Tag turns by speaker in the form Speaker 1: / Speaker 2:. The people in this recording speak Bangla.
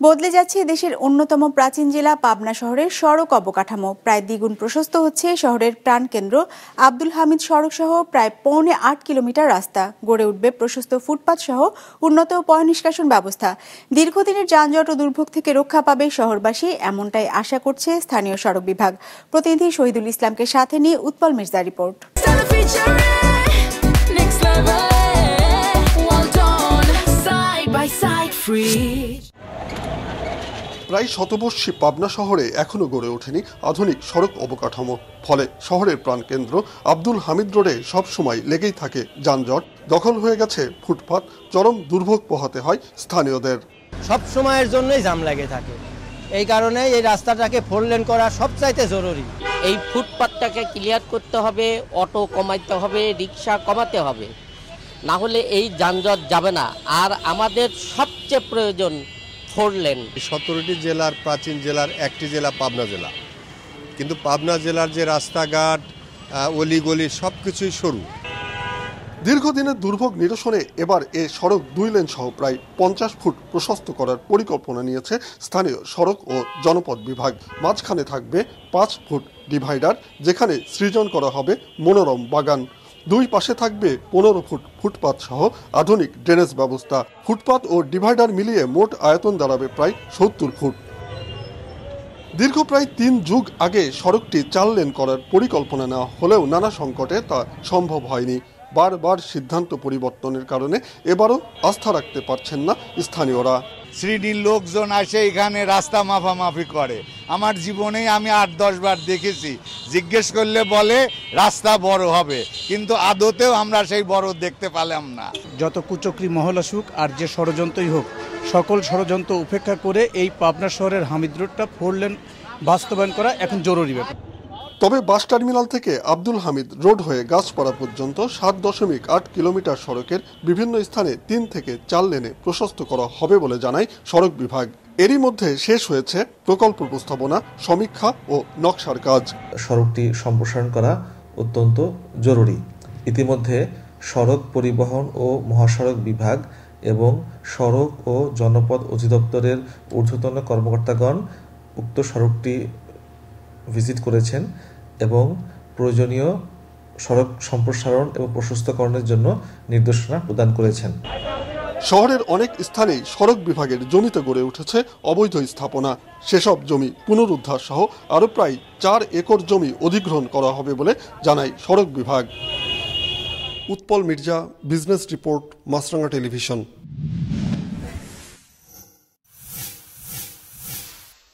Speaker 1: বদলে যাচ্ছে দেশের অন্যতম প্রাচীন জেলা পাবনা শহরের সড়ক অবকাঠামো। প্রায় দ্বিগুণ প্রশস্ত হচ্ছে শহরের প্রাণকেন্দ্র আব্দুল হামিদ সড়ক সহ প্রায় 8.25 কিলোমিটার রাস্তা। গড়ে উঠবে প্রশস্ত ফুটপাত সহ উন্নত পয়ঃনিষ্কাশন ব্যবস্থা। দীর্ঘদিনের যানজট ও দুর্ভোগ থেকে রক্ষা পাবে শহরবাসী, এমনটাই আশা করছে স্থানীয় সড়ক বিভাগ। প্রতিনিধি শহীদুল ইসলামকে সাথে নিয়ে উৎপল মির্জা রিপোর্ট।
Speaker 2: প্রায় শতবর্ষী পাবনা শহরে এখনো গড়ে ওঠেনি আধুনিক সড়ক অবকাঠামো। ফলে শহরের প্রাণকেন্দ্র আব্দুল হামিদ রোডে সবসময় লেগেই থাকে যানজট, দখল হয়ে গেছে ফুটপাত, চরম দুর্ভোগ পোহাতে হয় স্থানীয়দের।
Speaker 3: সব সময়ের জন্যই জাম লেগে থাকে, এই কারণে এই রাস্তাটাকে 4 লেন করা সবচাইতে জরুরি।
Speaker 4: এই ফুটপাতটাকে ক্লিয়ার করতে হবে, অটো কমাইতে হবে, রিক্সা কমাতে হবে, না হলে এই যানজট যাবে না। আর আমাদের সবচেয়ে প্রয়োজন 4 লেন।
Speaker 5: 17টি জেলার প্রাচীন জেলার একটি জেলা পাবনা জেলা, কিন্তু পাবনা জেলার যে রাস্তাঘাট, অলিগলি সবকিছুই সরু।
Speaker 2: দীর্ঘদিনের দুর্ভোগ নিরসনে এবার এ সড়ক 2 লেন সহ প্রায় 50 ফুট প্রশস্ত করার পরিকল্পনা নিয়েছে স্থানীয় সড়ক ও জনপথ বিভাগ। মাঝখানে থাকবে 5 ফুট ডিভাইডার, যেখানে সৃজন করা হবে মনোরম বাগান। 2 পাশে থাকবে 15 ফুট ফুটপাত সহ আধুনিক ড্রেনেজ ব্যবস্থা। ফুটপাত ও ডিভাইডার মিলিয়ে মোট আয়তন দাঁড়াবে প্রায় 70 ফুট। দীর্ঘ প্রায় 3 যুগ আগে সড়কটি 4 লেন করার পরিকল্পনা নেওয়া হলেও নানা সংকটে তা সম্ভব হয়নি। বারবার সিদ্ধান্ত পরিবর্তনের কারণে এবারও আস্থা রাখতে পারছেন না স্থানীয়রা।
Speaker 6: শ্রেণীর লোকজন আসে এখানে রাস্তা মাফামাফি করে। আমার জীবনেই আমি 8-10 বার দেখেছি। জিজ্ঞেস করলে বলে রাস্তা বড় হবে, কিন্তু আদতেও আমরা সেই বড় দেখতে পেলাম না।
Speaker 7: যত কুচক্রি মহল আসুক আর যে ষড়যন্ত্রই হোক, সকল ষড়যন্ত্র উপেক্ষা করে এই পাবনা শহরের হামিদ রোডটা 4 লেন বাস্তবায়ন করা এখন জরুরি ব্যাপার।
Speaker 2: তবে বাস টার্মিনাল থেকে আব্দুল হামিদ রোড হয়ে গাছপাড়া পর্যন্ত 7.8 কিলোমিটার সড়কের বিভিন্ন স্থানে 3 থেকে 4 লেনে প্রশস্ত করা হবে বলে জানায় সড়ক বিভাগ। এরই মধ্যে শেষ হয়েছে প্রকল্প উপস্থাপনা, সমীক্ষা ও নকশার কাজ।
Speaker 8: সড়কটি সম্প্রসারণ করা অত্যন্ত জরুরি। ইতিমধ্যে সড়ক পরিবহন ও মহাসড়ক বিভাগ এবং সড়ক ও জনপথ অধিদপ্তরের ঊর্ধ্বতন কর্মকর্তাগণ উক্ত সড়কটি ভিজিট করেছেন এবং প্রয়োজনীয় সড়ক সম্প্রসারণ এবং প্রশস্তকরণের জন্য নির্দেশনা প্রদান করেছেন।
Speaker 2: শহরের অনেক স্থানেই সড়ক বিভাগের জমিতে গড়ে উঠেছে অবৈধ স্থাপনা। সেসব জমি পুনরুদ্ধার সহ আরও প্রায় 4 একর জমি অধিগ্রহণ করা হবে বলে জানায় সড়ক বিভাগ। উৎপল মির্জা, বিজনেস রিপোর্ট, মাছরাঙা টেলিভিশন।